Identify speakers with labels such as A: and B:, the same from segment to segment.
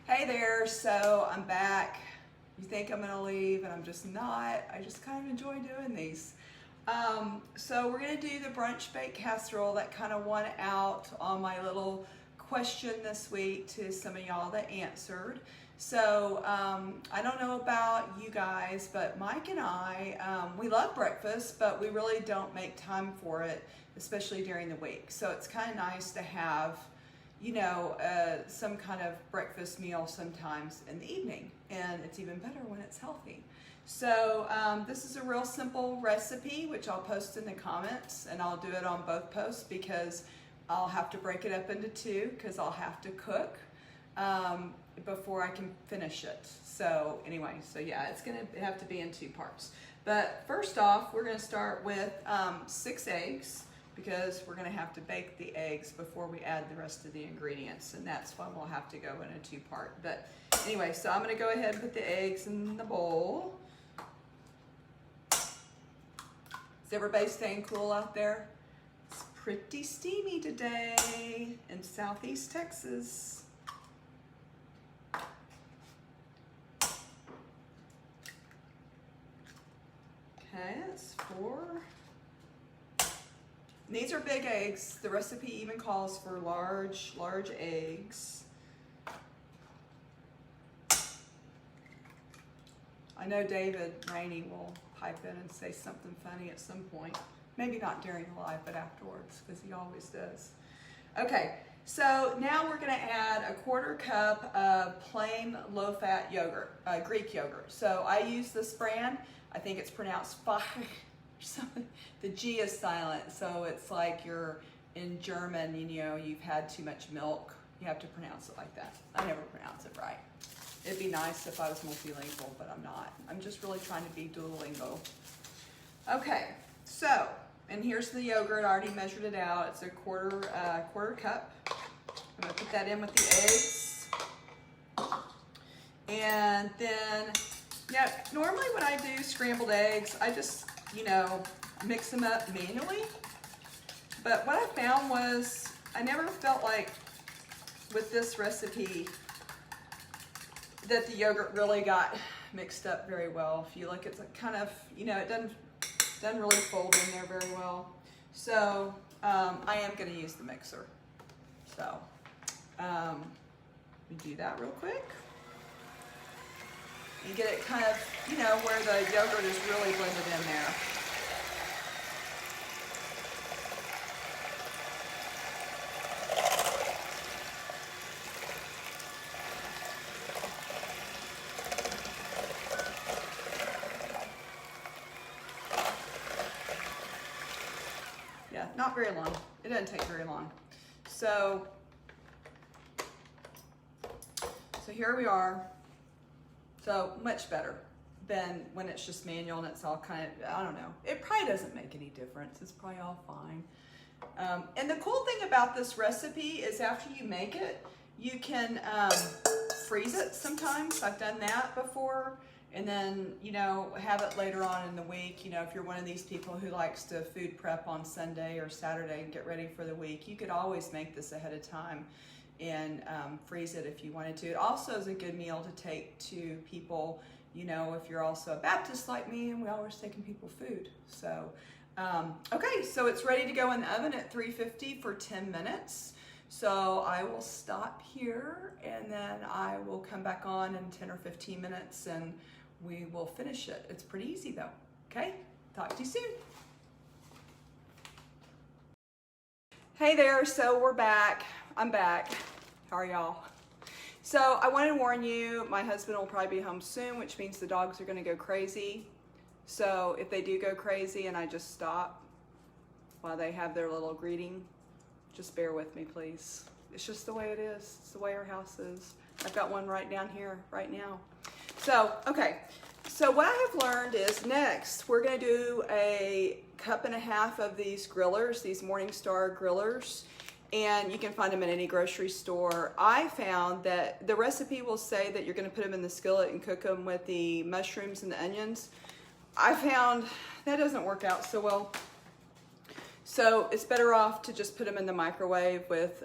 A: Hey there, so I'm back. You think I'm gonna leave and I'm just not. I just kind of enjoy doing these. So we're gonna do the brunch baked casserole that kind of won out on my little question this week to some of y'all that answered. So I don't know about you guys, but Mike and I, we love breakfast, but we really don't make time for it, especially during the week. So it's kind of nice to have, you know, some kind of breakfast meal sometimes in the evening, and it's even better when it's healthy. So this is a real simple recipe, which I'll post in the comments, and I'll do it on both posts because I'll have to break it up into two because I'll have to cook before I can finish it. So anyway, so yeah, it's gonna have to be in two parts. But first off, we're gonna start with 6 eggs, because we're gonna have to bake the eggs before we add the rest of the ingredients, and that's why we'll have to go in a 2-part. But anyway, so I'm gonna go ahead and put the eggs in the bowl. Is everybody staying cool out there? It's pretty steamy today in Southeast Texas. Okay, that's 4. These are big eggs. The recipe even calls for large eggs. I know David Rainey will pipe in and say something funny at some point. Maybe not during the live, but afterwards, because he always does. Okay, so now we're gonna add a 1/4 cup of plain low-fat yogurt, Greek yogurt. So I use this brand. I think it's pronounced Fire. The G is silent, so it's like you're in German, you know, you've had too much milk. You have to pronounce it like that. I never pronounce it right. It'd be nice if I was multilingual, but I'm not. I'm just really trying to be Duolingo. Okay, so, and here's the yogurt. I already measured it out. It's a quarter cup. I'm gonna put that in with the eggs. And then, yeah, normally when I do scrambled eggs, I just, you know, mix them up manually. But what I found was I never felt like with this recipe that the yogurt really got mixed up very well. If you look, it's kind of, you know, it doesn't really fold in there very well. So I am going to use the mixer. So let me do that real quick. You get it kind of, you know, where the yogurt is really blended in there. Yeah, not very long. It doesn't take very long. So here we are. So much better than when it's just manual and it's all kind of, I don't know. It probably doesn't make any difference. It's probably all fine. And the cool thing about this recipe is after you make it, you can freeze it sometimes. I've done that before. And then, you know, have it later on in the week. You know, if you're one of these people who likes to food prep on Sunday or Saturday and get ready for the week, you could always make this ahead of time and freeze it if you wanted to. It also is a good meal to take to people, you know, if you're also a Baptist like me, and we always taking people food. So, okay, so it's ready to go in the oven at 350 for 10 minutes. So I will stop here, and then I will come back on in 10 or 15 minutes, and we will finish it. It's pretty easy though, okay? Talk to you soon. Hey there, so we're back. I'm back. How are y'all? So I wanted to warn you, my husband will probably be home soon, which means the dogs are gonna go crazy. So if they do go crazy and I just stop while they have their little greeting, just bear with me, please. It's just the way it is. It's the way our house is. I've got one right down here right now. So, okay. So what I have learned is next, we're gonna do a 1.5 cups of these grillers, these Morningstar grillers. And you can find them in any grocery store. I found that the recipe will say that you're gonna put them in the skillet and cook them with the mushrooms and the onions. I found that doesn't work out so well. So it's better off to just put them in the microwave with,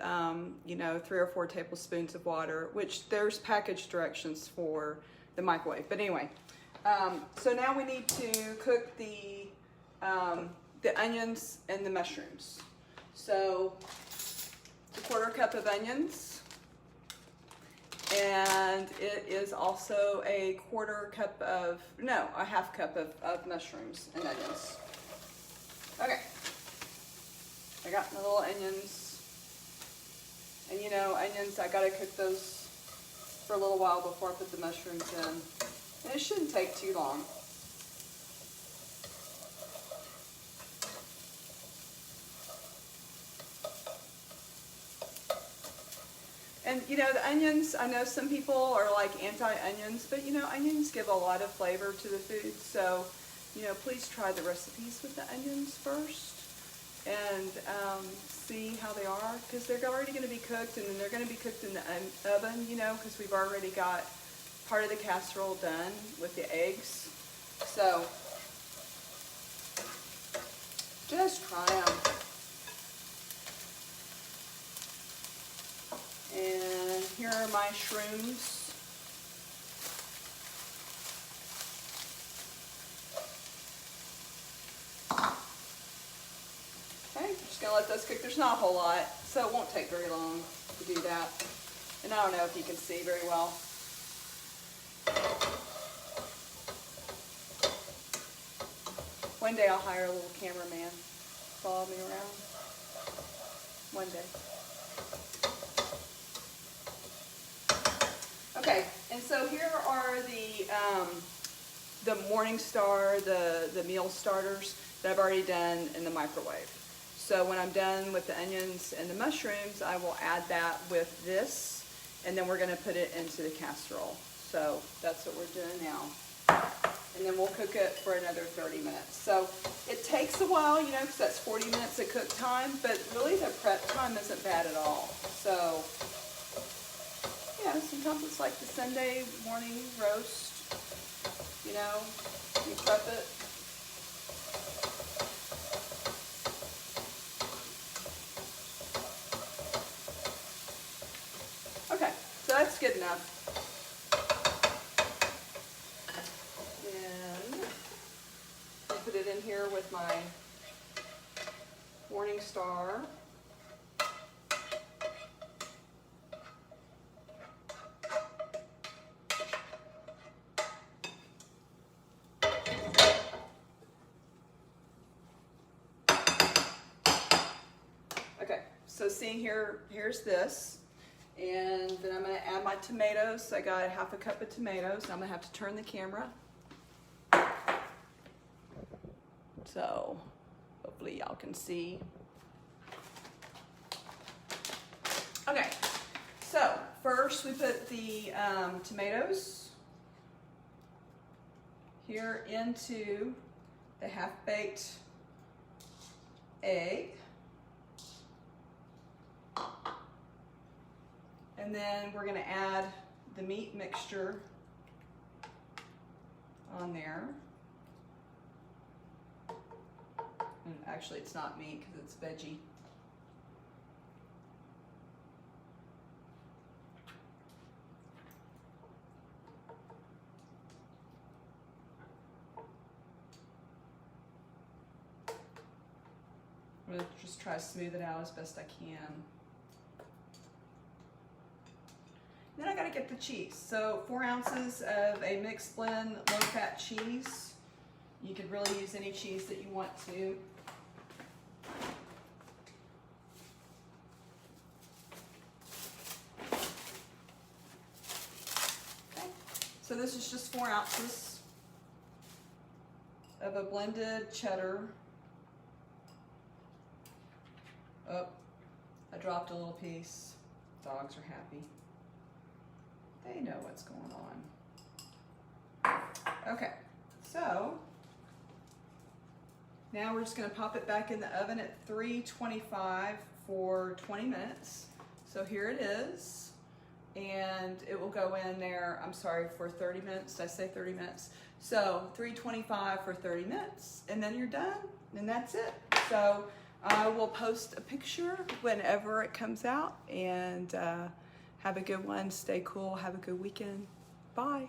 A: you know, 3 or 4 tablespoons of water, which there's package directions for the microwave. But anyway, so now we need to cook the onions and the mushrooms. So a 1/4 cup of onions, and it is also a 1/4 cup of, no, a 1/2 cup of mushrooms and onions. Okay. I got my little onions, and you know, onions, I gotta cook those for a little while before I put the mushrooms in. And it shouldn't take too long. And you know, the onions, I know some people are like anti-onions, but you know, onions give a lot of flavor to the food. So, you know, please try the recipes with the onions first. And see how they are, because they're already going to be cooked, and then they're going to be cooked in the oven, you know, because we've already got part of the casserole done with the eggs. So just try them. And here are my shrooms. Gonna let those cook. There's not a whole lot, so it won't take very long to do that. And I don't know if you can see very well. One day I'll hire a little cameraman to follow me around. One day. Okay, and so here are the Morningstar, the meal starters that I've already done in the microwave. So when I'm done with the onions and the mushrooms, I will add that with this, and then we're going to put it into the casserole. So that's what we're doing now. And then we'll cook it for another 30 minutes. So it takes a while, you know, because that's 40 minutes of cook time, but really the prep time isn't bad at all. So, yeah, sometimes it's like the Sunday morning roast, you know, you prep it. So that's good enough. Then I'll put it in here with my Morningstar. Okay, so seeing here, here's this. And then I'm going to add my tomatoes. So I got 1/2 cup of tomatoes. I'm going to have to turn the camera. So hopefully y'all can see. Okay, so first we put the tomatoes here into the half-baked egg. And then we're going to add the meat mixture on there. And actually it's not meat because it's veggie. I'm going to just try to smooth it out as best I can. Then I got to get the cheese. So 4 ounces of a mixed blend low-fat cheese. You could really use any cheese that you want to. Okay. So this is just 4 ounces of a blended cheddar. Oh, I dropped a little piece. Dogs are happy. They know what's going on. Okay, so now we're just going to pop it back in the oven at 325 for 20 minutes. So here it is, and it will go in there, I'm sorry, for 30 minutes. Did I say 30 minutes? So 325 for 30 minutes, and then you're done, and that's it. So I will post a picture whenever it comes out, and have a good one. Stay cool. Have a good weekend. Bye.